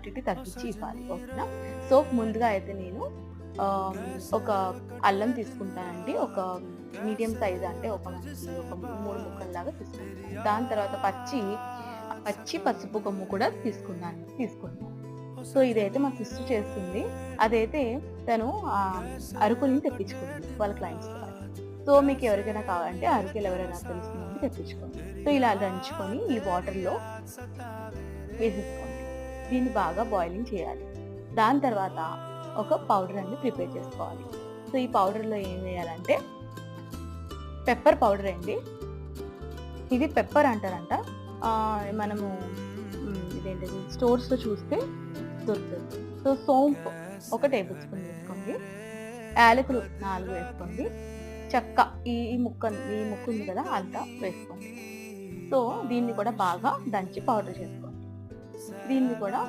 Quantity తగ్గించి ఇవ్వాలి. ఓకేనా. సో ముందుగా అయితే నేను ఒక అల్లం తీసుకుంటానండి. ఒక మీడియం సైజ్, అంటే ఒక 3 ముక్కల్లాగా తీసుకుంటాను. దాని తర్వాత పచ్చి పసుపు కొమ్ము కూడా తీసుకున్నాను. సో ఇదైతే మా సిస్టర్ చేస్తుంది. అదైతే తను అరకు నుంచి తెప్పించుకుంది వాళ్ళ క్లయింట్స్‌తో పాటు. సో మీకు ఎవరికైనా కావాలంటే అరకులు ఎవరైనా తెలుస్తుందంటే తెప్పించుకోండి. సో ఇలా దంచుకొని ఈ వాటర్‌లో వేసేసుకోండి. దీన్ని బాగా బాయిలింగ్ చేయాలి. దాని తర్వాత ఒక పౌడర్ అనేది ప్రిపేర్ చేసుకోవాలి. సో ఈ పౌడర్‌లో ఏం వేయాలంటే పెప్పర్ పౌడర్ అండి. ఇది పెప్పర్ అంటారంట. మనము ఇదేంటిది స్టోర్స్‌లో చూస్తే దొరుకుతుంది. సో సోంపు ఒక టేబుల్ స్పూన్ వేసుకోండి. యాలకులు 4 వేసుకోండి. చెక్క ఈ ముక్క ఉంది కదా అంతా వేసుకోండి. సో దీన్ని కూడా బాగా దంచి పౌడర్ చేసుకోండి. దీన్ని కూడా